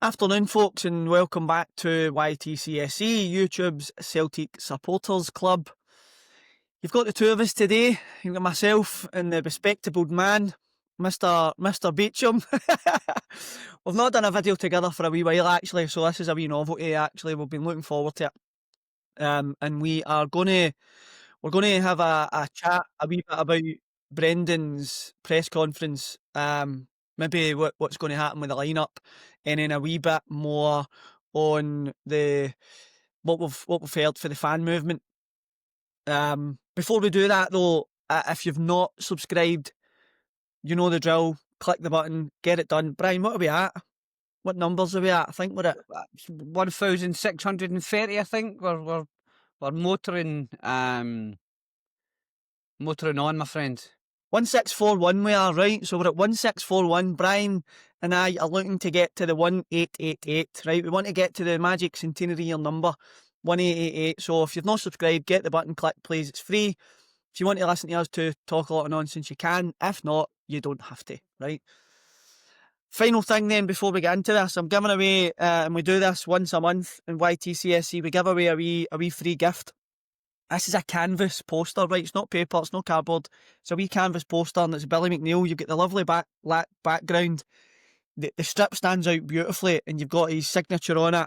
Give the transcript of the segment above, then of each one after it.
Afternoon, folks, and welcome back to YTCSE, YouTube's Celtic Supporters Club. You've got the two of us today. You've got myself and the bespectacled man, Mr. Beecham. We've not done a video together for a wee while, actually, so this is a wee novelty, actually. We've been looking forward to it. And we're going to have a chat a wee bit about Brendan's press conference, maybe what's going to happen with the lineup, and then a wee bit more on what we've heard for the fan movement. Before we do that though, if you've not subscribed, you know the drill. Click the button, get it done. Brian, what are we at? What numbers are we at? I think we're at 1,630. I think we're motoring on, my friend. 1641 we are, right? So we're at 1641. Brian and I are looking to get to the 1888, right? We want to get to the magic centenary year number, 1888. So if you've not subscribed, get the button, click please. It's free. If you want to listen to us to talk a lot of nonsense, you can. If not, you don't have to, right? Final thing then before we get into this, I'm giving away, and we do this once a month in YTCSC, we give away a wee free gift. This is a canvas poster, right? It's not paper, it's not cardboard. It's a wee canvas poster, and it's Billy McNeil. You've got the lovely background. The strip stands out beautifully, and you've got his signature on it. And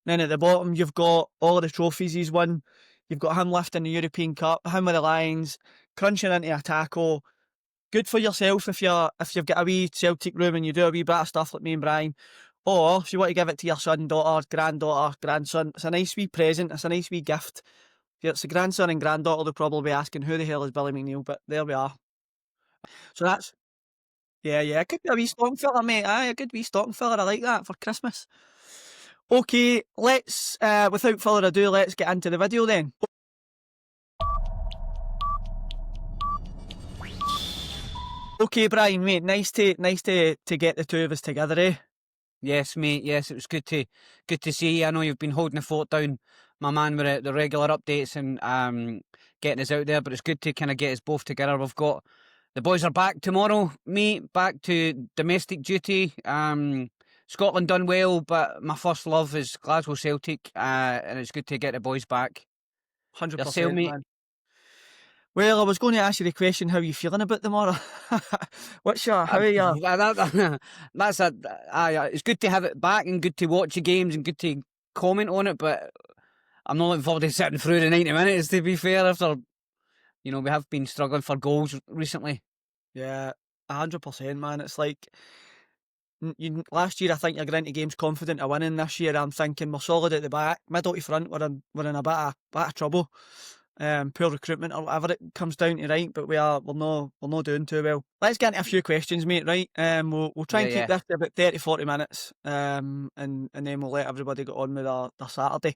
then at the bottom, you've got all of the trophies he's won. You've got him lifting the European Cup, him with the Lions, crunching into a tackle. Good for yourself if you've got a wee Celtic room and you do a wee bit of stuff like me and Brian. Or if you want to give it to your son, daughter, granddaughter, grandson, it's a nice wee present. It's a nice wee gift. If it's a grandson and granddaughter, they'll probably be asking who the hell is Billy McNeil, but there we are. So that's, yeah, it could be a wee stocking filler, mate. Aye, a good wee stocking filler. I like that for Christmas. Okay, let's, without further ado, let's get into the video then. Okay, Brian, mate, nice to get the two of us together, eh? Yes, mate. Yes, it was good to see you. I know you've been holding the fort down, my man, with the regular updates and getting us out there. But it's good to kind of get us both together. We've got the boys are back tomorrow, mate. Back to domestic duty. Scotland done well, but my first love is Glasgow Celtic, and it's good to get the boys back. 100%, man. Well, I was going to ask you the question, how are you feeling about tomorrow? How are you? It's good to have it back and good to watch the games and good to comment on it, but I'm not looking forward to sitting through the 90 minutes, to be fair, after, we have been struggling for goals recently. Yeah, 100%, man. It's like, last year I think you got into games confident of winning. This year I'm thinking we're solid at the back, middle to front, we're in a bit of trouble. Poor recruitment or whatever it comes down to, right? But we're not doing too well. Let's get into a few questions, mate, right? We'll try and keep this to about 30-40 minutes, and then we'll let everybody get on with their Saturday.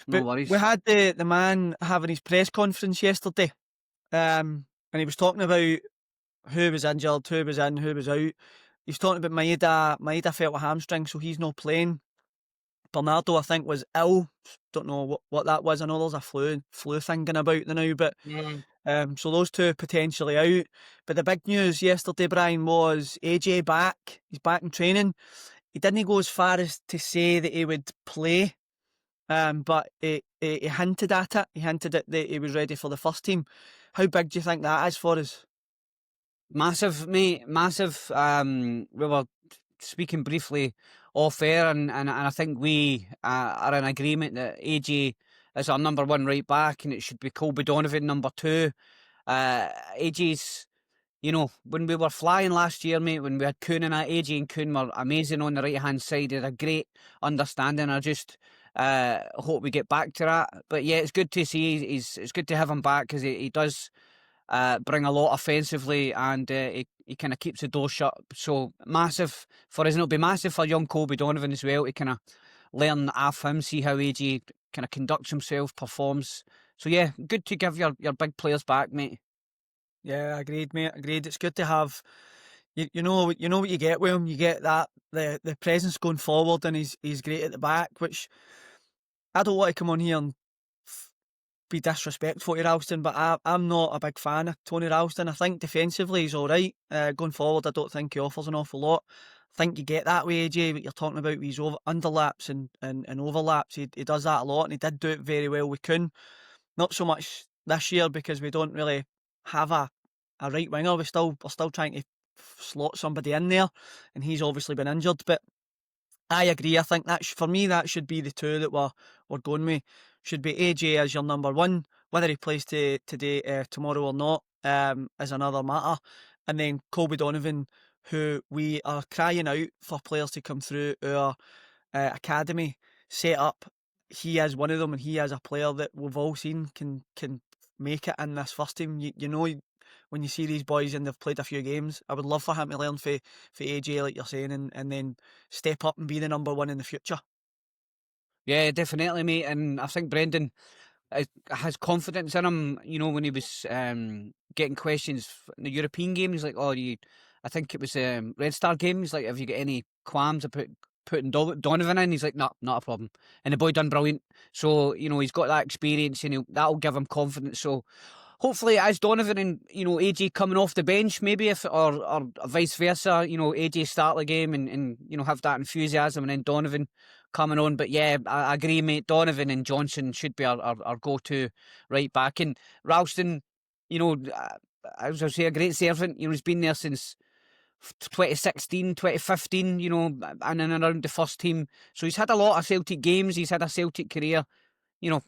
No worries. We had the man having his press conference yesterday, and he was talking about who was injured, who was in, who was out. He's talking about Maeda felt a hamstring, so he's not playing. Bernardo, I think, was ill. Don't know what that was. I know there's a flu thing going about now, but so those two potentially out. But the big news yesterday, Brian, was AJ back. He's back in training. He didn't go as far as to say that he would play, but he hinted at it. He hinted that he was ready for the first team. How big do you think that is for us? Massive, mate. Massive. We were speaking briefly off air, and I think we are in agreement that AJ is our number one right back, and it should be Colby Donovan number two. AJ's, when we were flying last year, mate, when we had Kuhn and AJ and Kuhn were amazing on the right hand side. He had a great understanding. I just hope we get back to that. But yeah, it's good to see. It's good to have him back because he does bring a lot offensively, and he kind of keeps the door shut. So massive for us, and it'll be massive for young Colby Donovan as well to kind of learn off him, see how AJ kind of conducts himself, performs. So yeah, good to give your big players back, mate. Yeah, agreed, mate. Agreed. It's good to have. You know what you get with him. You get that the presence going forward, and he's great at the back. Which I don't want to come on here and be disrespectful to Ralston, but I'm not a big fan of Tony Ralston. I think defensively he's all right. Going forward, I don't think he offers an awful lot. I think you get that way, AJ, what you're talking about with his underlaps and overlaps. He does that a lot, and he did do it very well with Kuhn. Not so much this year because we don't really have a right winger. We're still trying to slot somebody in there, and he's obviously been injured. But I agree. I think that for me that should be the two that we're going with. Should be AJ as your number one, whether he plays tomorrow or not, is another matter. And then Colby Donovan, who we are crying out for players to come through our academy set up. He is one of them, and he is a player that we've all seen can make it in this first team. You know, when you see these boys and they've played a few games, I would love for him to learn for AJ, like you're saying, and then step up and be the number one in the future. Yeah, definitely, mate. And I think Brendan has confidence in him. You know, when he was getting questions in the European game, he's like, "Oh, I think it was Red Star game. He's like, have you got any qualms about putting Donovan in?" He's like, "No, not a problem." And the boy done brilliant. So you know, he's got that experience, and that'll give him confidence. So hopefully, as Donovan and AJ coming off the bench, maybe or vice versa, AJ start the game and have that enthusiasm, and then Donovan coming on. But yeah, I agree, mate. Donovan and Johnson should be our go-to right back. And Ralston, as I say, a great servant. He's been there since 2016, 2015, in and around the first team. So he's had a lot of Celtic games. He's had a Celtic career.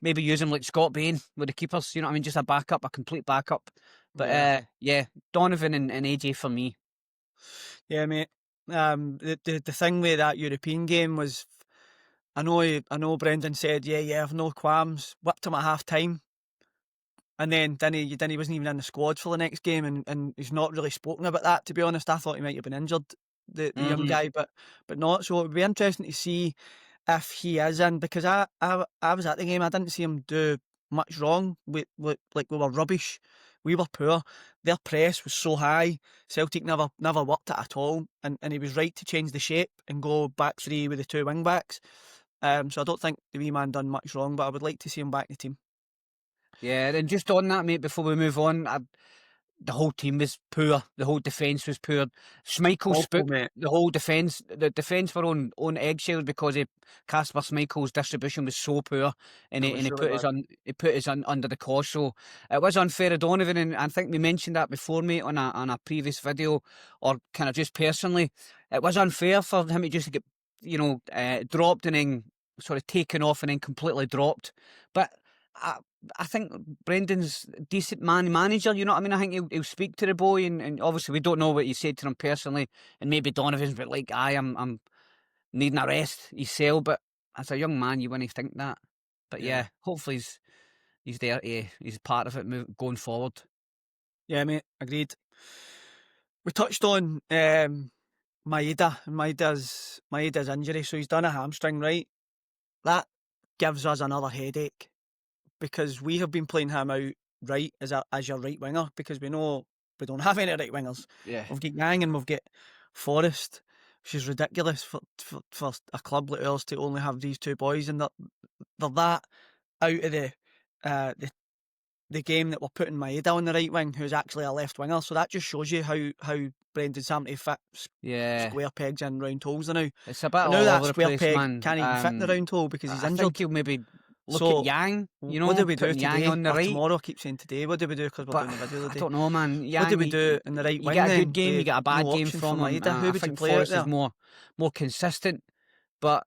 Maybe use him like Scott Bain with the keepers. You know what I mean? Just a backup, a complete backup. But yeah, Donovan and AJ for me. Yeah, mate. The thing with that European game was, I know Brendan said, yeah, I've no qualms. Whipped him at half time. And then he wasn't even in the squad for the next game, and he's not really spoken about that, to be honest. I thought he might have been injured, the young guy, but not. So it would be interesting to see if he is in, because I was at the game. I didn't see him do much wrong. We were rubbish. We were poor. Their press was so high. Celtic never worked it at all, and he was right to change the shape and go back three with the two wing backs. So I don't think the wee man done much wrong, but I would like to see him back in the team. Yeah, and just on that, mate, before we move on, the whole team was poor. The whole defence was poor. Schmeichel's spooked the whole defence. The defence were on eggshells because Kasper Schmeichel's distribution was so poor, and he put us under the cosh. So it was unfair of Donovan, and I think we mentioned that before, mate, on a previous video, or kind of just personally. It was unfair for him to just get dropped and then sort of taken off and then completely dropped. But I think Brendan's decent manager, you know what I mean? I think he'll speak to the boy, and obviously we don't know what he said to him personally, and maybe Donovan's but like, I'm needing a rest, he's sell, but as a young man you wouldn't think that. But yeah, hopefully he's there, he's part of it going forward. Yeah, mate, agreed. We touched on Maeda and Maeda's injury, so he's done a hamstring, right? That gives us another headache, because we have been playing him out right as your right winger, because we know we don't have any right wingers. Yeah, we've got Yang and we've got Forrest, which is ridiculous for a club like ours to only have these two boys, and they're that out of the game that we're putting Maeda on the right wing, who's actually a left winger. So that just shows you how Brendan's having to fit square pegs in round holes now. It's a bit all now that over square the place, peg man. can't even fit in the round hole because he's injured. I think he'll maybe look at Yang. What do we do today Yang on the right? Tomorrow? I keep saying today. What do we do, because we're doing the video today? I don't know, man. Yang, what do we do in the right wing? You get a then? good game, you get a bad game from him. Who would I think you play Forrest out there? is more consistent, but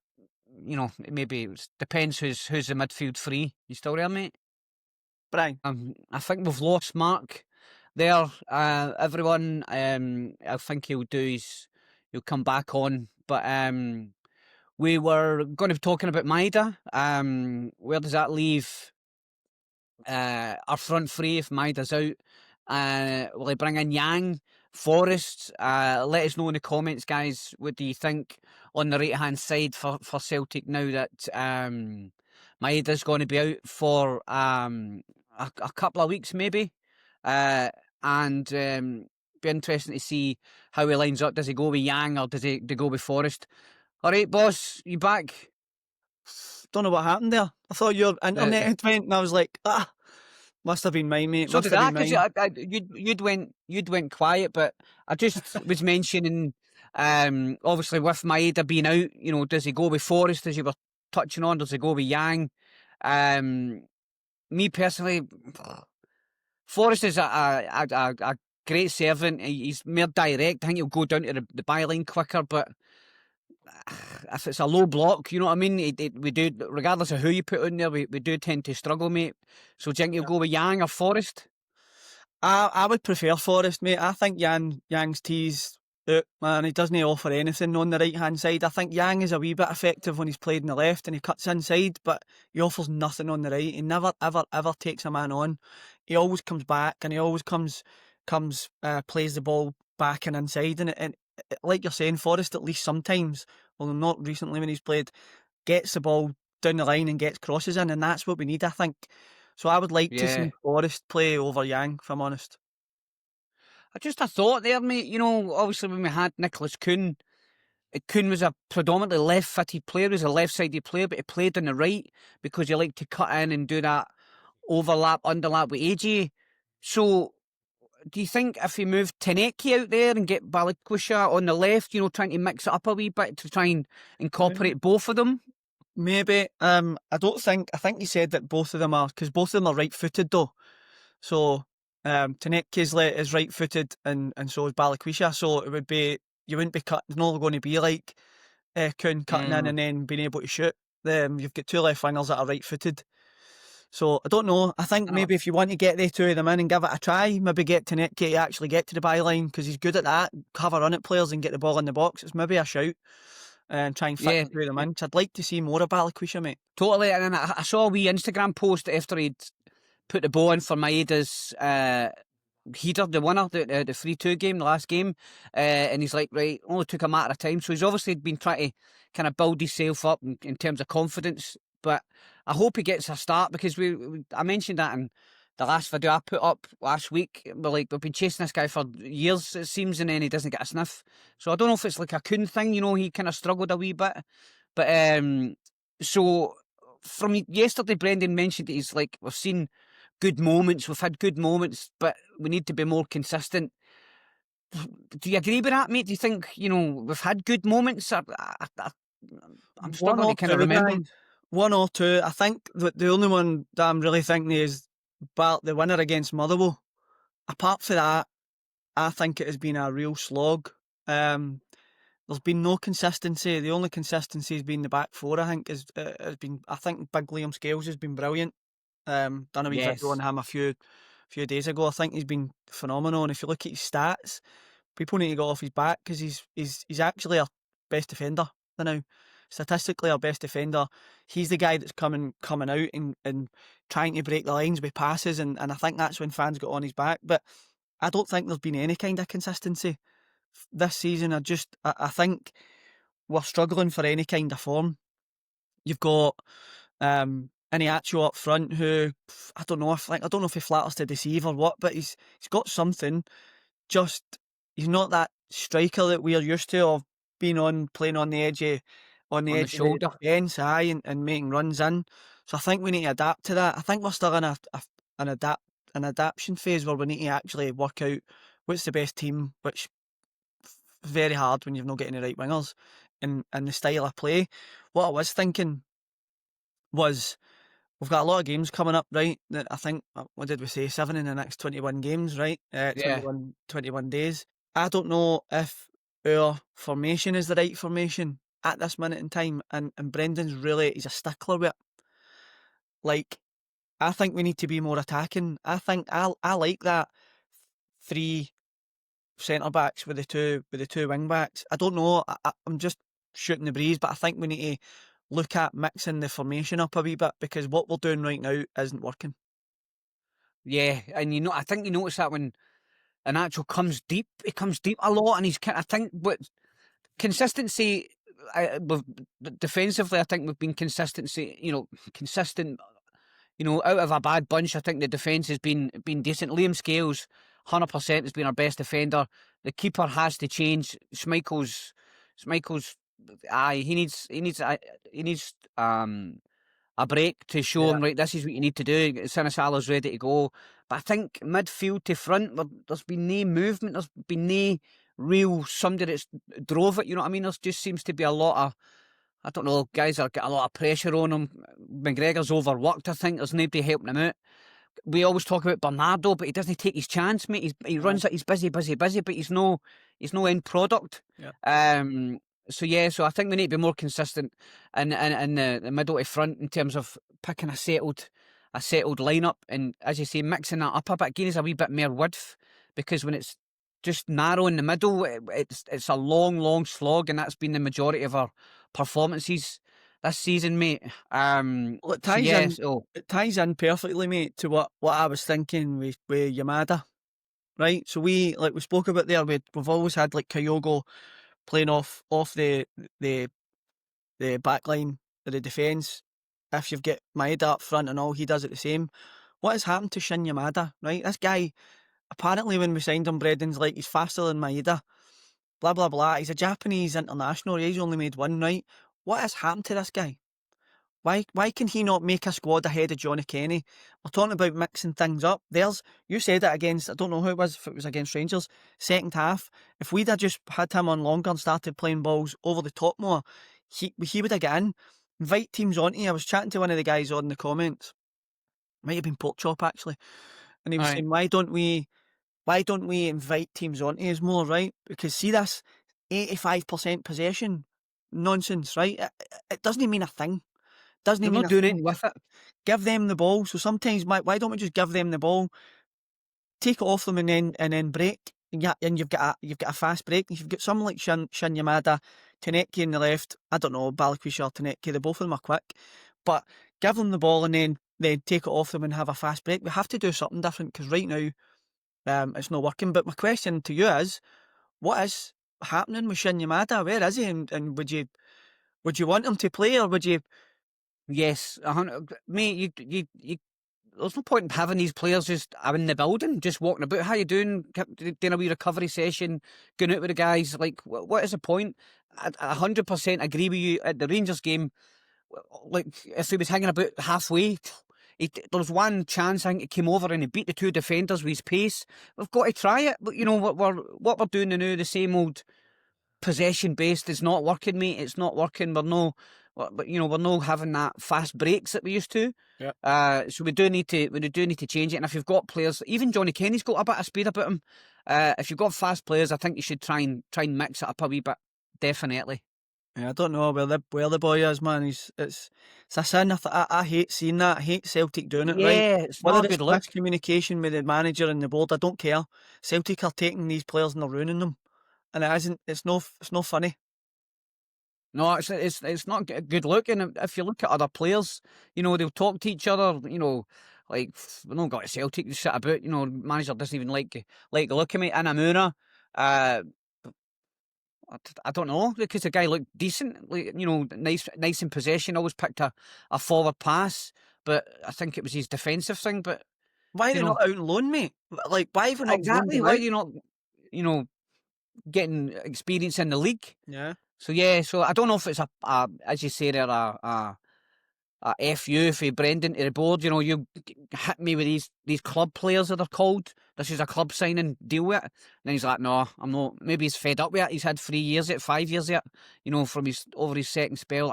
maybe it depends who's the midfield free. You still there, mate? Brian? I think we've lost Mark there. Everyone, I think he'll come back on, but we were going to be talking about Maeda. Where does that leave our front three if Maeda's out? Will he bring in Yang, Forrest? Let us know in the comments, guys. What do you think on the right hand side for Celtic now that Maeda's going to be out for a couple of weeks maybe, and be interesting to see how he lines up. Does he go with Yang or does he go with Forrest? All right, boss, you back? Don't know what happened there. I thought your internet had went, and I was like, Must have been mine, mate. So Must did have I, been because mine. you'd went quiet, but I just was mentioning, obviously with Maeda being out, does he go with Forrest as you were touching on? Does he go with Yang? Me personally, Forrest is a great servant. He's more direct. I think he'll go down to the byline quicker, but if it's a low block, you know what I mean? We do, regardless of who you put in there, we do tend to struggle, mate. So do you think you'll go with Yang or Forrest? I would prefer Forrest, mate. I think Yang's tees out, man. He doesn't offer anything on the right hand side. I think Yang is a wee bit effective when he's played in the left and he cuts inside, but he offers nothing on the right. He never, ever, ever takes a man on. He always comes back and he always plays the ball back and inside. And like you're saying, Forrest at least sometimes, well, not recently when he's played, gets the ball down the line and gets crosses in, and that's what we need, I think. So I would like to Yeah. see Forrest play over Yang, if I'm honest. Just a thought there, mate. Obviously when we had Nicholas Kuhn, Kuhn was a predominantly left-footed player, he was a left-sided player, but he played on the right because he liked to cut in and do that underlap with AJ. So do you think if we move Teneki out there and get Balikwisha on the left, trying to mix it up a wee bit to try and incorporate both of them? Maybe. I think you said that both of them are, because both of them are right-footed though. So Taneki's is right-footed and so is Balikwisha. So it would be, you wouldn't be it's not going to be like Kuhn cutting in and then being able to shoot. You've got two left wingers that are right-footed. So I don't know. I think maybe if you want to get the two of them in and give it a try, maybe get Taneki to actually get to the byline because he's good at that. Have a run at players and get the ball in the box. It's maybe a shout and try and fit Yeah, the two of them in. I'd like to see more of Balikwisha, mate. totally. And then I saw a wee Instagram post after he'd put the ball in for Maeda's header, the winner, the 3-2 game, the last game, and he's like, right, only took a matter of time. So he's obviously been trying to kind of build himself up in terms of confidence. But I hope he gets a start because I mentioned that in the last video I put up last week. We've been chasing this guy for years, it seems, and then he doesn't get a sniff. So I don't know if it's like a Kuhn thing, he kind of struggled a wee bit. But so from yesterday, Brendan mentioned that he's like, we've seen good moments, we've had good moments, but we need to be more consistent. Do you agree with that, mate? Do you think, we've had good moments? I'm struggling to kind of remember. Brian. One or two. I think that the only one that I'm really thinking is the winner against Motherwell. Apart from that, I think it has been a real slog. There's been no consistency. The only consistency has been the back four. I think has been. I think Big Liam Scales has been brilliant. Done a wee video on him a few days ago. I think he's been phenomenal. And if you look at his stats, people need to go off his back because he's actually our best defender now. Statistically, our best defender. He's the guy that's coming out and trying to break the lines with passes, and I think that's when fans got on his back. But I don't think there's been any kind of consistency this season. I think we're struggling for any kind of form. You've got Iniacho up front, who I don't know if he flatters to deceive or what, but he's got something. Just he's not that striker that we're used to of playing on the edge of the shoulder. defence, and making runs in. So I think we need to adapt to that. I think we're still in an adaptation phase where we need to actually work out what's the best team, which very hard when you've not getting the right wingers and the style of play. What I was thinking was we've got a lot of games coming up, right? That I think, what did we say, 7 in the next 21 games, right? 21 days. I don't know if our formation is the right formation at this minute in time, and Brendan's he's a stickler with it. Like, I think we need to be more attacking. I think I like that 3 centre backs with the two wing backs. I don't know. I'm just shooting the breeze, but I think we need to look at mixing the formation up a wee bit because what we're doing right now isn't working. Yeah, and I think you notice that when an actual comes deep, it comes deep a lot, and I think what consistency. Defensively, I think we've been consistent. Out of a bad bunch, I think the defence has been decent. Liam Scales, 100% has been our best defender. The keeper has to change. Schmeichel's, he needs a break to show him, right, this is what you need to do. Sinisala's ready to go. But I think midfield to front, there's been no movement. There's been no real somebody that's drove it. You know what I mean? There just seems to be a lot of, I don't know, guys are getting a lot of pressure on him. McGregor's overworked, I think. There's nobody helping him out. We always talk about Bernardo, but he doesn't take his chance, mate. He runs it. He's busy, but he's no end product. Yeah. So I think we need to be more consistent in the middle to front in terms of picking a settled lineup, and as you say, mixing that up a bit, giving us a wee bit more width, because when it's just narrow in the middle, it's a long slog, and that's been the majority of our performances this season, mate. Well, it ties in perfectly, mate, to what I was thinking with Yamada, right? So we spoke about there. We've always had like Kyogo playing off the back line of the defence. If you've got Maeda up front and all, he does it the same. What has happened to Shin Yamada, right? This guy, apparently when we signed him, Brendan's like, he's faster than Maeda. Blah, blah, blah. He's a Japanese international. He's only made one, right? What has happened to this guy? Why can he not make a squad ahead of Johnny Kenny? We're talking about mixing things up. You said it against, I don't know who it was, if it was against Rangers, second half. If we'd have just had him on longer and started playing balls over the top more, he would have got in. Invite teams onto. I was chatting to one of the guys on the comments. Might have been Pork Chop actually. And he was saying, why don't we invite teams onto us more, right? Because see this 85% possession nonsense, right? It doesn't mean a thing. Doesn't They're mean not doing anything with it. Give them the ball. So sometimes, why don't we just give them the ball, take it off them, and then break? And you've got a fast break. If you've got someone like Shin Yamada, Taneki in the left, I don't know, Balikwisha or Taneki, the both of them are quick, but give them the ball and then take it off them and have a fast break. We have to do something different, because right now, it's not working. But my question to you is, what is happening with Shin Yamada? Where is he? And would you want him to play, or would you? Yes, 100. Mate, you there's no point in having these players just in the building, just walking about. How you doing? Doing a wee recovery session, going out with the guys. Like, what is the point? I 100% agree with you. At the Rangers game, like, if he was hanging about halfway, there was one chance I think he came over and he beat the two defenders with his pace. We've got to try it. But, you know, what we're doing now, the same old possession based, is not working, mate. It's not working. We're not having that fast breaks that we used to. Yeah. So we do need to change it. And if you've got players, even Johnny Kenny's got a bit of speed about him. If you've got fast players, I think you should try and mix it up a wee bit. Definitely. Yeah, I don't know where the boy is, man. It's a sin. I hate seeing that. I hate Celtic doing it, right? Yeah, it's not a good look. Miscommunication with the manager and the board, I don't care. Celtic are taking these players and they're ruining them, and it isn't. It's no funny. No, it's not a good look. And if you look at other players, you know, they'll talk to each other. You know, like, we've not got a Celtic to sit about. You know, manager doesn't even like the look of me. Inamura, I don't know, because the guy looked decent, like, you know, nice in possession. Always picked a forward pass, but I think it was his defensive thing. But why are they not out on loan, mate? Like, why have they not exactly? Why are you not, you know, getting experience in the league? Yeah. So I don't know if it's a as you say there, a FU for Brendan to the board. You know, you hit me with these club players that are called. This is a club signing, deal with it. And then he's like, no, I'm not. Maybe he's fed up with it. He's had 3 years yet, 5 years yet, you know, from over his second spell.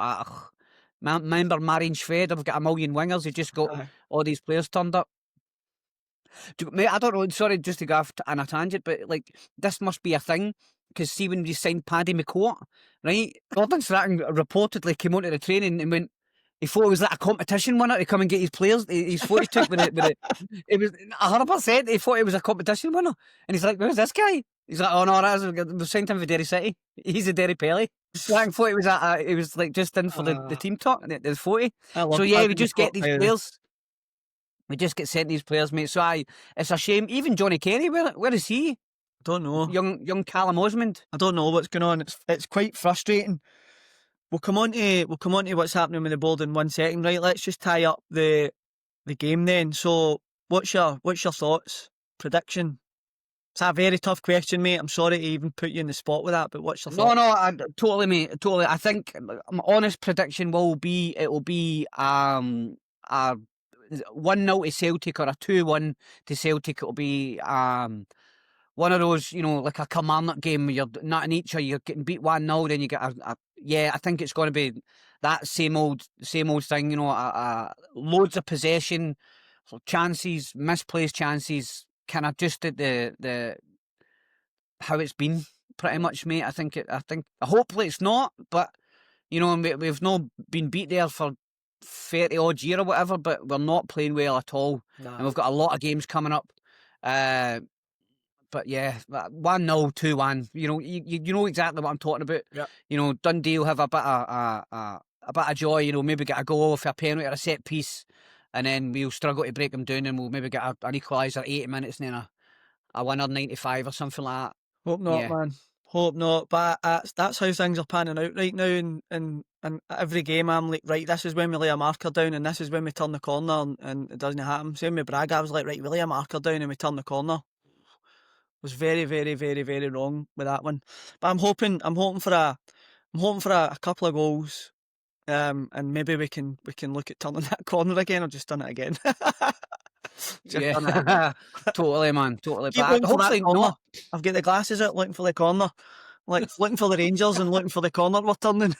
Remember Marian Shved? I've got a million wingers. He just got all these players turned up. Mate, I don't know. Sorry, just to go off on a tangent, but like, this must be a thing. Because see, when we signed Paddy McCourt, right? Gordon Strachan reportedly came onto the training and went, he thought it was like a competition winner to come and get his players. His photos took with it. It was 100%. He thought it was a competition winner. And he's like, where's this guy? He's like, oh no, we've signed him for Derry City. He's a Derry Pelly. Strachan thought it was like just in for the team talk, the 40. So yeah, we just get these players. We just get sent these players, mate. So it's a shame. Even Johnny Kenny, where is he? I don't know. Young Callum Osmond. I don't know what's going on. It's quite frustrating. We'll come on to what's happening with the board in 1 second, right? Let's just tie up the game then. So what's your thoughts? Prediction? It's a very tough question, mate. I'm sorry to even put you in the spot with that, but what's your thought? No, I, totally, mate. Totally. I think my honest prediction will be a 1-0 to Celtic or a 2-1 to Celtic. It'll be one of those, like a Kilmarnock game where you're not in each, or you're getting beat 1-0, then you get I think it's going to be that same old thing. Loads of possession, chances, misplaced chances, kind of just at the how it's been pretty much, mate. I think hopefully it's not, but we've not been beat there for 30 odd year or whatever, but we're not playing well at all. Nah. And we've got a lot of games coming up. But yeah, 1-0, 2-1. You know exactly what I'm talking about. Yeah. Dundee will have a bit of joy. Maybe get a goal for a penalty or a set piece, and then we'll struggle to break them down, and we'll maybe get an equaliser 80 minutes and then a winner 95 or something like that. Hope not, man. Hope not. But that's how things are panning out right now. And every game I'm like, right, this is when we lay a marker down, and this is when we turn the corner, and it doesn't happen. Same with Braga. I was like, right, we lay a marker down and we turn the corner. Was very, very, very, very wrong with that one. But I'm hoping for a couple of goals. And maybe we can look at turning that corner again, or just done it again. Totally, man, totally. Keep looking for that corner. I've got the glasses out, looking for the corner, like looking for the Rangers and looking for the corner we're turning.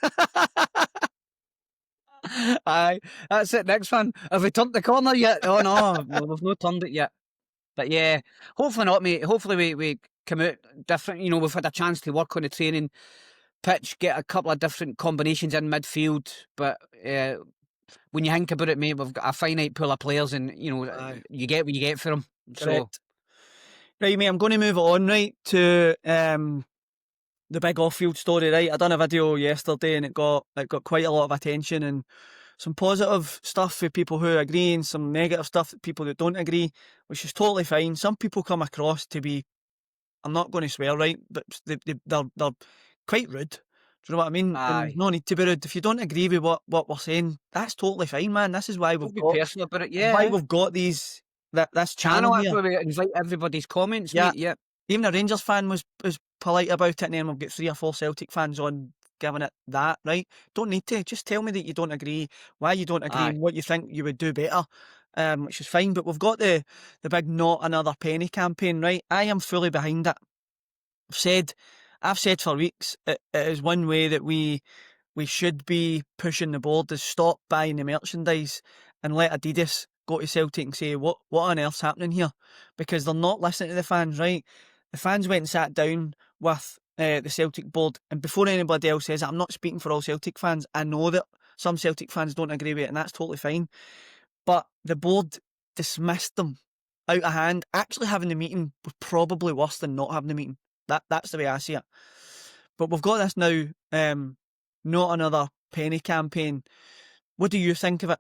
Aye, that's it. Next one. Have we turned the corner yet? Oh no, we've not turned it yet. But yeah, hopefully not, mate. Hopefully we come out different. We've had a chance to work on the training pitch, get a couple of different combinations in midfield. But when you think about it, mate, we've got a finite pool of players, and you get what you get for them. Correct. So, right, mate, I'm going to move on to the big off-field story. Right, I done a video yesterday, and it got quite a lot of attention, and some positive stuff for people who agree, and some negative stuff for people that don't agree, which is totally fine. Some people come across to be, I'm not going to swear, right, but they're quite rude. Do you know what I mean? No need to be rude. If you don't agree with what we're saying, that's totally fine, man. This is why we've got personal about it. Yeah, why we've got this channel here. Where we invite everybody's comments. Yeah, mate. Yeah. Even a Rangers fan was polite about it, and then we've got 3 or 4 Celtic fans on giving it that, right? Don't need to. Just tell me that you don't agree, why you don't agree, and what you think you would do better, which is fine. But we've got the big Not Another Penny campaign, right? I am fully behind it. I've said for weeks, it is one way that we should be pushing the board, is stop buying the merchandise and let Adidas go to Celtic and say, what on earth's happening here? Because they're not listening to the fans, right? The fans went and sat down with the Celtic board, and before anybody else says it, I'm not speaking for all Celtic fans. I know that some Celtic fans don't agree with it, and that's totally fine. But the board dismissed them out of hand. Actually having the meeting was probably worse than not having the meeting. That's the way I see it. But we've got this now, Not Another Penny campaign. What do you think of it?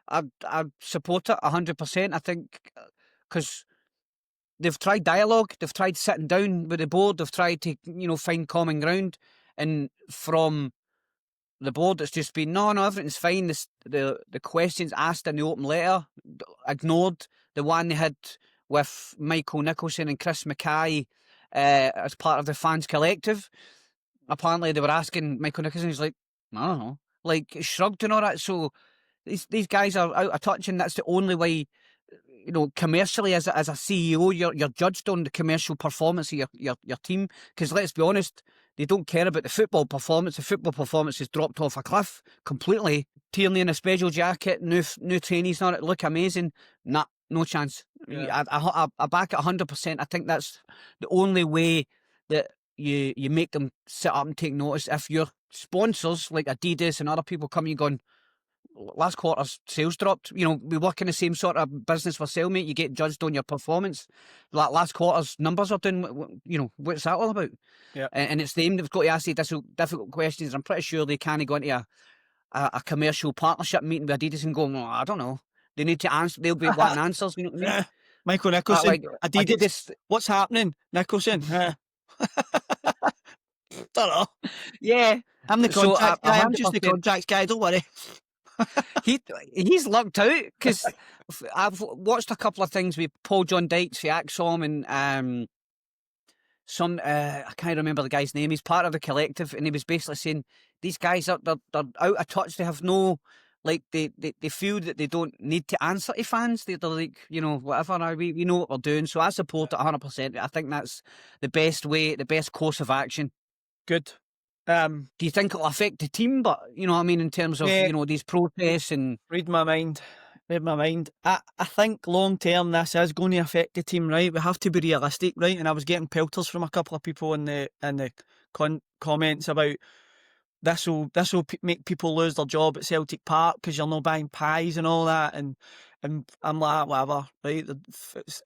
I support it 100%. I think because they've tried dialogue, they've tried sitting down with the board, they've tried to find common ground, and from the board it's just been no, everything's fine. The questions asked in the open letter ignored. The one they had with Michael Nicholson and Chris Mackay as part of the fans collective. Apparently they were asking Michael Nicholson, he's like, I don't know, like shrugged and all that. So these guys are out of touch, and that's the only way, commercially as a CEO, you're judged on the commercial performance of your team. Because let's be honest, they don't care about the football performance. The football performance has dropped off a cliff completely. Tierney in a special jacket, new trainees on it, look amazing. Nah, no chance. Yeah. I back it 100%. I think that's the only way that you make them sit up and take notice. If your sponsors like Adidas and other people come, you going, last quarter's sales dropped. We work in the same sort of business for sale, mate. You get judged on your performance. Like last quarter's numbers are doing. What's that all about? Yeah. And it's them that've got to ask the difficult questions. I'm pretty sure they can't go into a commercial partnership meeting with Adidas and go, I don't know. They need to answer. They'll be wanting answers. You know what I mean? Michael Nicholson, Adidas. What's happening, Nicholson? Don't know. Yeah, I'm the contract guy. I'm just the contracts guy. Don't worry. he's lucked out because I've watched a couple of things with Paul John Dykes for Axom and some I can't remember the guy's name. He's part of the collective, and he was basically saying these guys are they're out of touch. They have no like they feel that they don't need to answer to fans. They're like, you know, whatever. We know what we're doing. So I support it 100%. I think that's the best way, the best course of action. Good. Do you think it'll affect the team? But you know what I mean, in terms of you know these protests and read my mind. I think long term this is going to affect the team, right? We have to be realistic, right? And I was getting pelters from a couple of people in the comments about this will make people lose their job at Celtic Park because you're not buying pies and all that, and I'm like, whatever, right?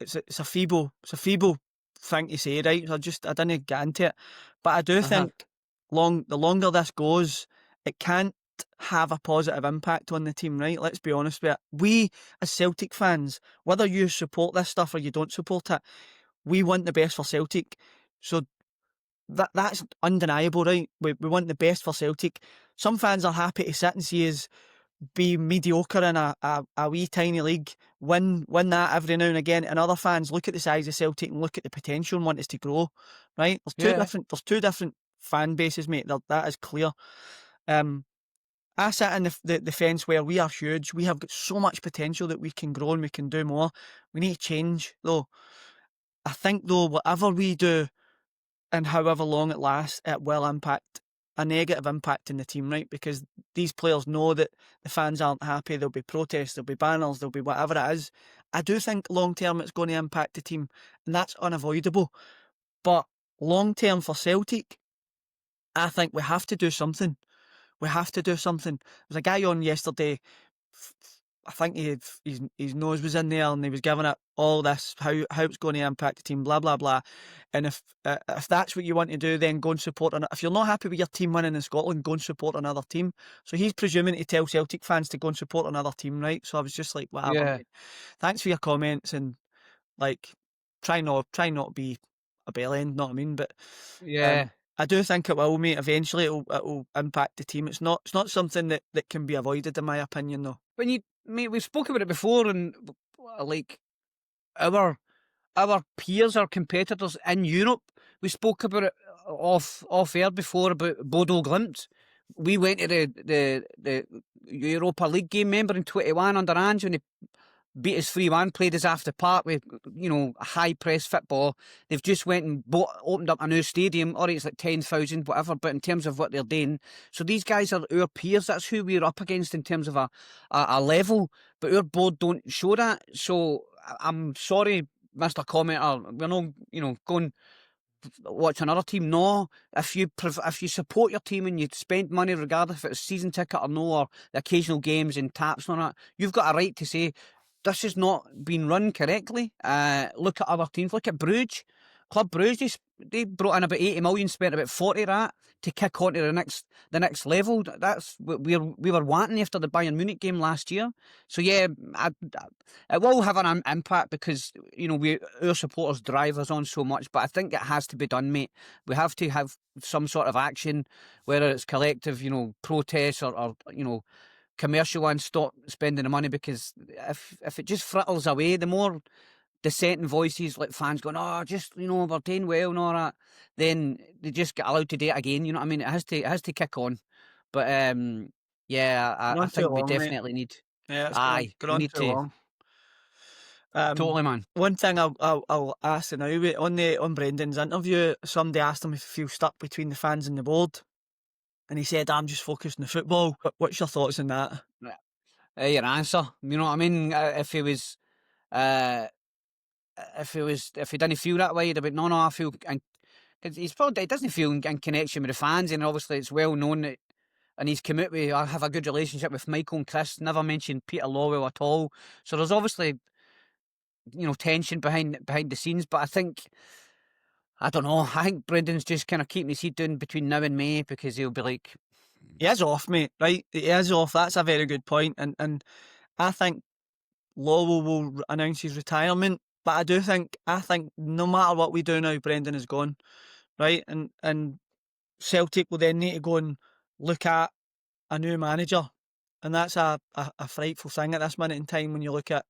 It's a feeble thing to say, right? So I didn't get into it, but I do think the longer this goes, it can't have a positive impact on the team, right? Let's be honest with it. We as Celtic fans, whether you support this stuff or you don't support it, we want the best for Celtic. So that's undeniable, right? We want the best for Celtic. Some fans are happy to sit and see us be mediocre in a wee tiny league, win that every now and again, and other fans look at the size of Celtic and look at the potential and want us to grow, right? There's two different fan bases, mate. That is clear. I sit in the fence where we are huge. We have got so much potential that we can grow and we can do more. We need to change, though. I think, though, whatever we do and however long it lasts, it will impact a negative impact in the team, right? Because these players know that the fans aren't happy. There'll be protests, there'll be banners, there'll be whatever it is. I do think long term it's going to impact the team, and that's unavoidable. But long term for Celtic, I think we have to do something. We have to do something. There was a guy on yesterday, I think his nose was in there and he was giving it all this, how it's going to impact the team, blah, blah, blah. And if that's what you want to do, then go and support another. If you're not happy with your team winning in Scotland, go and support another team. So he's presuming to tell Celtic fans to go and support another team, right? So I was just like, whatever. yeah. Thanks for your comments and like try not to be a bellend, know what I mean? But Yeah. I do think it will, mate. Eventually, it'll impact the team. It's not something that can be avoided, in my opinion, though. Mate, we've spoken about it before, and like our peers, our competitors in Europe, we spoke about it off air before about Bodo Glimt. We went to the Europa League game, remember, in 21 under Ange when they beat us 3-1, played us after park with, you know, high press football. They've just went and opened up a new stadium. Alright, it's like 10,000, whatever, but in terms of what they're doing. So these guys are our peers. That's who we're up against in terms of a level. But our board don't show that. So I'm sorry, Mr. Commenter. We're not, you know, going watch another team. No, if you support your team and you spend money, regardless if it's a season ticket or no, or the occasional games and taps and all that, you've got a right to say, this has not been run correctly. Look at other teams. Look at Bruges. Club Bruges, they brought in about 80 million, spent about 40 of that to kick on to the next level. That's what we were wanting after the Bayern Munich game last year. So yeah, it will have an impact because, you know, our supporters drive us on so much. But I think it has to be done, mate. We have to have some sort of action, whether it's collective, you know, protests or you know, commercial ones. Stop spending the money, because if it just frittles away, the more dissenting voices like fans going, oh, just, you know, we're doing well and all that, then they just get allowed to do it again. You know what I mean? It has to kick on. But yeah, I think we definitely need. Yeah, it's gone on too long. Totally, man. One thing I'll ask now, on Brendan's interview, somebody asked him if he feels stuck between the fans and the board, and he said, "I'm just focused on the football." What's your thoughts on that? Your answer. You know what I mean? If he was, if he didn't feel that way, he'd be no, I feel. He doesn't feel in connection with the fans, and obviously it's well known that. And he's come out with, I have a good relationship with Michael and Chris. Never mentioned Peter Lawwell at all. So there's obviously, you know, tension behind the scenes. But I don't know. I think Brendan's just kind of keeping his head down between now and May, because he'll be like, he is off, mate. Right, he is off. That's a very good point. And I think Lawwell will announce his retirement. But I think no matter what we do now, Brendan is gone. Right, and Celtic will then need to go and look at a new manager. and that's a frightful thing at this minute in time when you look at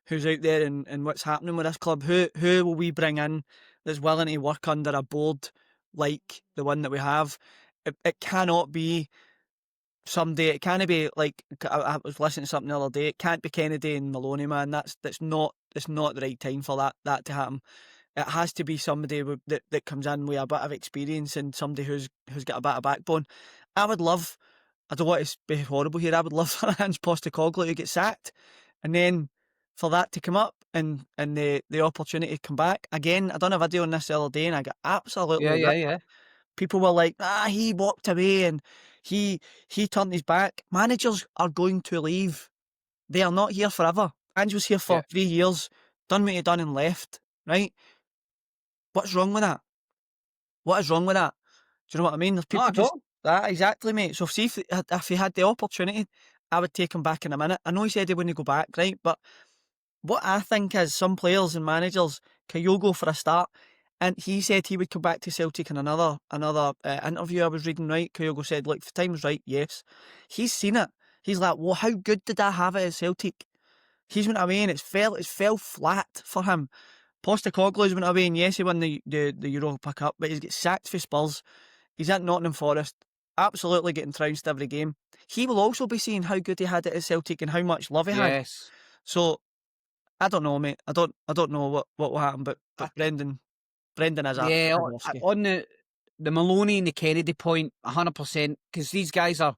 who's out there and what's happening with this club. Who will we bring in that's willing to work under a board like the one that we have? It cannot be somebody. It can't be like I was listening to something the other day. It can't be Kennedy and Maloney, man. That's not. It's not the right time for that to happen. It has to be somebody that comes in with a bit of experience and somebody who's got a bit of backbone. I would love. I don't want to be horrible here. I would love for Ange Postecoglou to get sacked, and then for that to come up and the opportunity to come back again. I done a video on this the other day, and I got absolutely ripped. People were like, he walked away and he turned his back. Managers are going to leave. They are not here forever. Ange was here for 3 years, done what he done and left, right? What's wrong with that? What is wrong with that? Do you know what I mean? There's people just that exactly, mate. So see if he had the opportunity, I would take him back in a minute. I know he said he wouldn't go back, right? But what I think is some players and managers, Kyogo for a start, and he said he would come back to Celtic in another interview I was reading, right? Kyogo said, look, if the time's right, yes. He's seen it. He's like, well, how good did I have it at Celtic? He's went away and it's fell flat for him. Postecoglou's went away and yes, he won the Europa Cup, but he's got sacked for Spurs. He's at Nottingham Forest, absolutely getting trounced every game. He will also be seeing how good he had it at Celtic and how much love he had. So I don't know, mate. I don't know what will happen, but Brendan is on the Maloney and the Kennedy point, 100%, because these guys are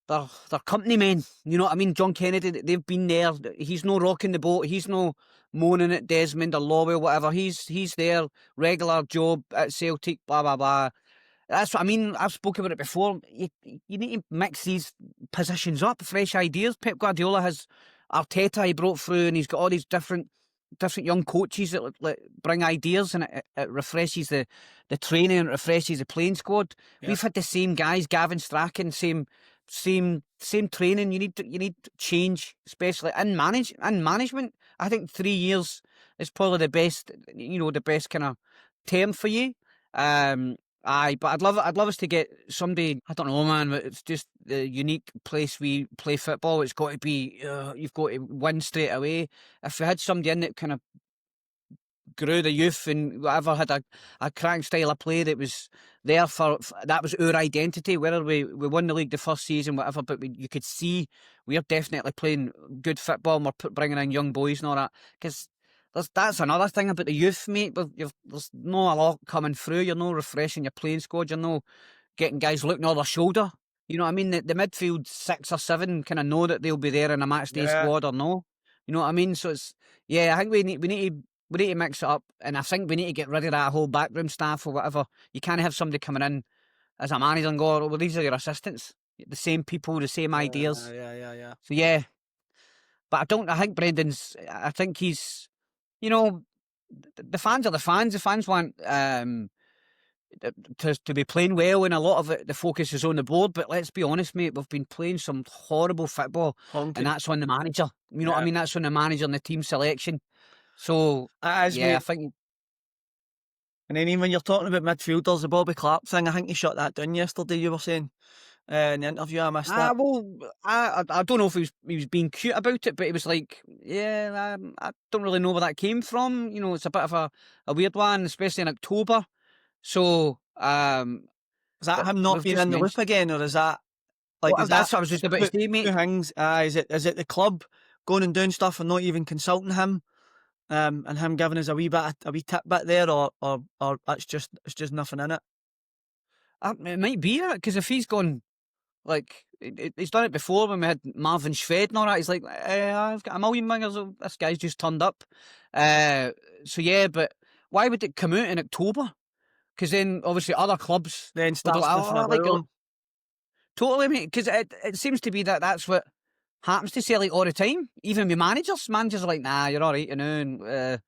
they're company men. You know what I mean? John Kennedy, they've been there. He's no rocking the boat. He's no moaning at Desmond or Lowell, whatever. He's there, regular job at Celtic, blah blah blah. That's what I mean. I've spoken about it before. You need to mix these positions up, fresh ideas. Pep Guardiola has Arteta he brought through, and he's got all these different young coaches that bring ideas, and it refreshes the training, and it refreshes the playing squad. Yeah. We've had the same guys, Gavin Strachan, same training. You need change, especially in management. I think 3 years is probably the best kind of term for you. But I'd love us to get somebody. I don't know, man. It's just the unique place we play football. It's got to be you've got to win straight away. If we had somebody in that kind of grew the youth and whatever, had a crack style of play that was there for that was our identity. Whether we won the league the first season, whatever, but you could see we're definitely playing good football. And we're bringing in young boys and all that, because that's another thing about the youth, mate. There's not a lot coming through. You're not refreshing your playing squad. You're not getting guys looking over their shoulder. You know what I mean? The midfield 6 or 7 kind of know that they'll be there in a match day squad or no. You know what I mean? So it's I think we need to mix it up, and I think we need to get rid of that whole backroom staff or whatever. You can't have somebody coming in as a manager and go, well, these are your assistants, the same people, the same ideas. Yeah. So but I think Brendan's. I think he's. You know, the fans are the fans. The fans want to be playing well, and a lot of it, the focus is on the board. But let's be honest, mate, we've been playing some horrible football, and that's on the manager. You know what I mean? That's on the manager and the team selection. So, I think. And then even when you're talking about midfielders, the Bobby Clark thing, I think he shut that down yesterday, you were saying. In the interview, I missed that. Well, I don't know if he was being cute about it, but it was like, I don't really know where that came from. You know, it's a bit of a weird one, especially in October. So, is that him not being in the loop again, or is that like? Well, that's what I was just about to say, mate. Two things. Is it the club going and doing stuff and not even consulting him, and him giving us a wee tidbit there, or it's just nothing in it. It might be it, because if he's gone. Like, he's done it before when we had Marvin Schwed and all that. He's like, I've got a million wingers. This guy's just turned up. But why would it come out in October? Because then, obviously, other clubs... Then start totally, mate. Because it seems to be that's what happens to Celtic all the time. Even with managers. Managers are like, nah, you're all right, you know.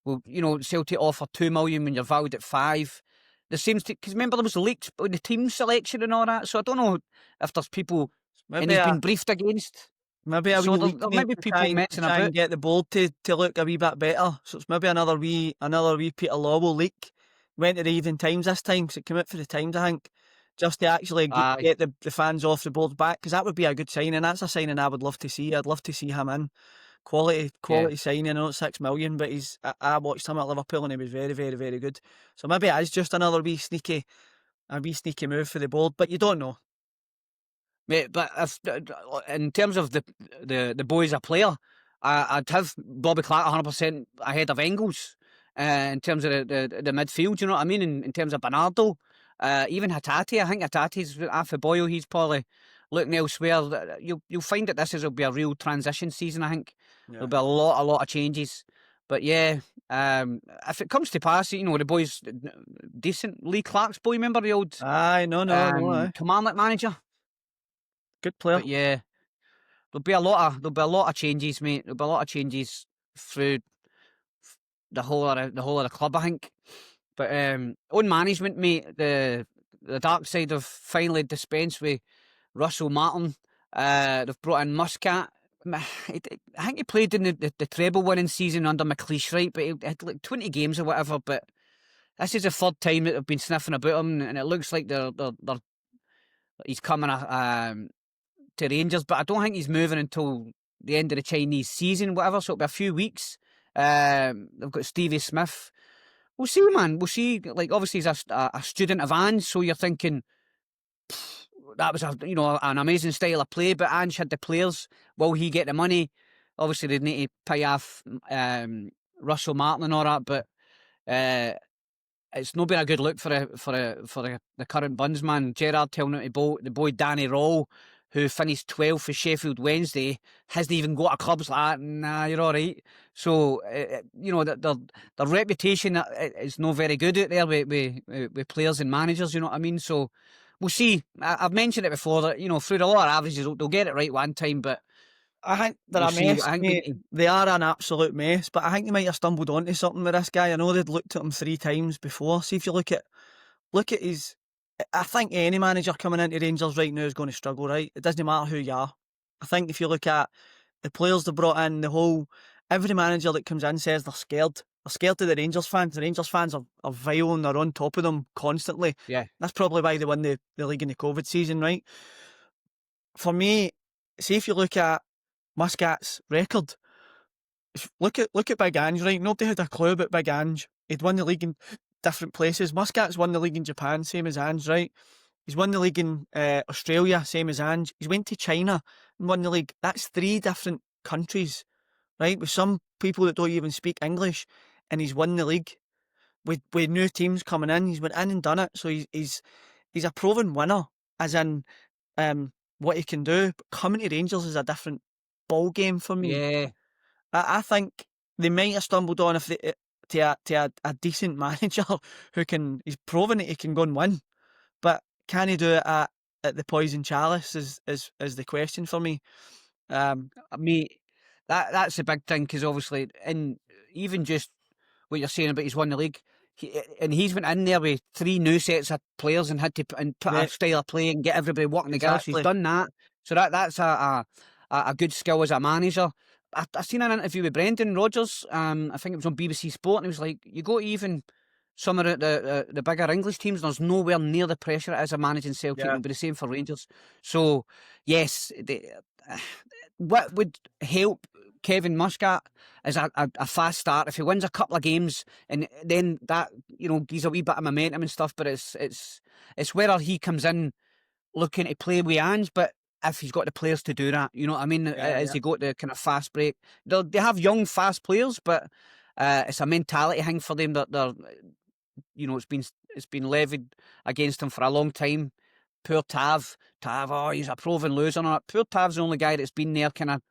And, Celtic offer 2 million when you're valued at 5. There seems to, because remember there was leaks on the team selection and all that, so I don't know if there's people and he's been briefed against. Maybe there might be people messing about. And get the board to look a wee bit better. So it's maybe another wee Peter Lawwell leak. Went to the Evening Times this time because it came out for the Times, I think. just to actually Aye, get the fans off the board back, because that would be a good signing. That's a signing I would love to see. I'd love to see him in. yeah. Quality signing. I know it's 6 million, but I watched him at Liverpool and he was very, very, very good. So maybe it is just another a wee sneaky move for the board, but you don't know. Mate, but if, in terms of the boys a player, I'd have Bobby Clark 100% ahead of Engels in terms of the midfield. You know what I mean? In terms of Bernardo, even Hatate. I think Hatate's after Boyle. He's probably looking elsewhere. You'll find that will be a real transition season. I think there'll be a lot of changes. But yeah, if it comes to pass, you know the boys decent. Lee Clark's boy, remember the old Aye, no, aye. Kilmarnock manager? Good player. But yeah, there'll be a lot of changes, mate. There'll be a lot of changes through the whole of the club, I think. But on management, mate, the dark side have finally dispensed with Russell Martin. They've brought in Muscat. I think he played in the treble winning season under McLeish, right? But he had like 20 games or whatever. But this is the third time that they've been sniffing about him, and it looks like he's coming to Rangers, but I don't think he's moving until the end of the Chinese season, whatever. So it'll be a few weeks. They've got Stevie Smith. We'll see, man. We'll see. Like obviously he's a student of Ange, so you're thinking that was an amazing style of play. But Ange had the players. Will he get the money? Obviously they need to pay off Russell Martin and all that, but it's not been a good look for the current Buns man. Gerrard telling him to the boy Danny Roll, who finished 12th for Sheffield Wednesday, hasn't even got a club's like, nah, you're all right. So, their reputation is not very good out there with players and managers, you know what I mean? So, we'll see. I've mentioned it before that, through the lot of averages, they'll get it right one time, but I think they're a mess, mate. They are an absolute mess, but I think they might have stumbled onto something with this guy. I know they'd looked at him 3 times before. See if you look at his. I think any manager coming into Rangers right now is going to struggle, right? It doesn't matter who you are. I think if you look at the players they brought in, every manager that comes in says they're scared. They're scared of the Rangers fans. The Rangers fans are vile and they're on top of them constantly. Yeah. That's probably why they won the league in the COVID season, right? For me, see if you look at Muscat's record. Look at Big Ange, right? Nobody had a clue about Big Ange. He'd won the league in different places. Muscat's won the league in Japan, same as Ange, right? He's won the league in Australia, same as Ange. He's went to China and won the league. That's 3 different countries, right? With some people that don't even speak English, and he's won the league with new teams coming in. He's went in and done it. So he's a proven winner, as in what he can do. But coming to Rangers is a different ball game for me. Yeah. I think they might have stumbled on to a decent manager who can. He's proven that he can go and win, but can he do it at the Poison Chalice is the question for me. That's the big thing, because obviously, in even just what you're saying about he's won the league, he's went in there with 3 new sets of players and had to put a style of play and get everybody working together. So he's done that. So that's a good skill as a manager. I seen an interview with Brendan Rodgers. I think it was on BBC Sport, and he was like, "You go to even some of the bigger English teams, there's nowhere near the pressure it is of managing Celtic. It'll be the same for Rangers." So yes, what would help Kevin Muscat is a fast start. If he wins a couple of games, and then that gives a wee bit of momentum and stuff. But it's whether he comes in looking to play with Ange, but if he's got the players to do that, you know what I mean? Has he got the kind of fast break? They have young, fast players, but it's a mentality thing for them that they're, it's been levied against him for a long time. Poor Tav, he's a proven loser on it. Poor Tav's the only guy that's been there kind of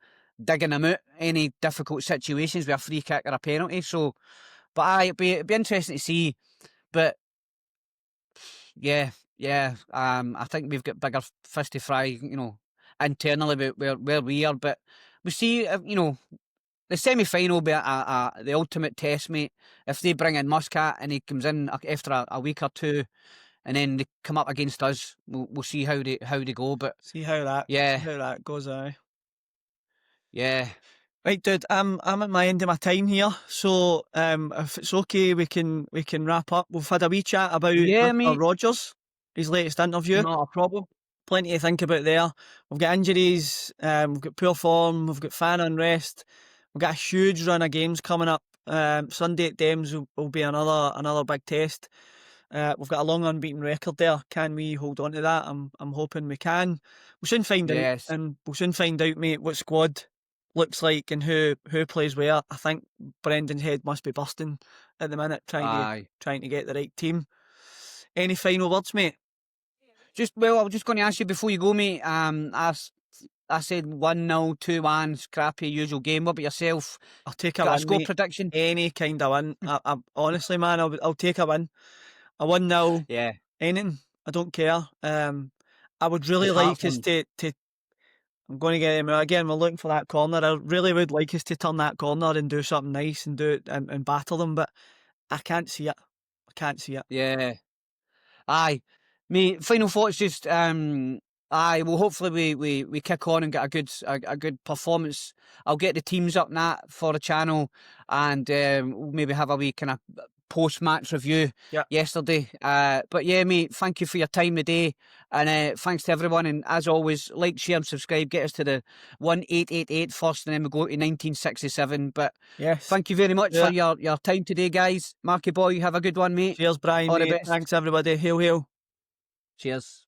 digging him out any difficult situations with a free kick or a penalty. So, but it'd be interesting to see. But yeah, I think we've got bigger fish to fry, internally where we are. But we see, the semi-final will be the ultimate test, mate. If they bring in Muscat and he comes in after a week or 2, and then they come up against us, we'll see how they go. But see how that goes. Yeah. Right, dude. I'm at my end of my time here, so if it's okay, we can wrap up. We've had a wee chat about Rodgers. his latest interview. Not a problem. Plenty to think about there. We've got injuries, we've got poor form, we've got fan unrest. We've got a huge run of games coming up. Sunday at Thames will be another big test. We've got a long unbeaten record there. Can we hold on to that? I'm hoping we can. We'll soon find out, and we'll soon find out, mate, what squad looks like and who plays where. I think Brendan's head must be bursting at the minute, trying to get the right team. Any final words, mate? I was just going to ask you before you go, mate. I said 1-0, 2-1, scrappy, usual game. What about yourself? I'll take a Got win, a score mate. prediction? Any kind of win. I honestly, man, I'll take a win. A 1-0. Yeah. Anything. I don't care. I would really like us to. I'm going to get him again. We're looking for that corner. I really would like us to turn that corner and do something nice and do it and battle them, but I can't see it. Yeah. Aye. Mate, final thoughts just well hopefully we kick on and get a good performance. I'll get the teams up and that for the channel, and we'll maybe have a wee kind of post-match review yesterday. But yeah, mate, thank you for your time today, and thanks to everyone, and as always, like, share and subscribe, get us to the 1888 first, and then we go to 1967. But yes, thank you very much for your time today, guys. Marky boy, have a good one, mate. Cheers, Brian. All mate. the best. Thanks everybody. Hail, hail. Cheers.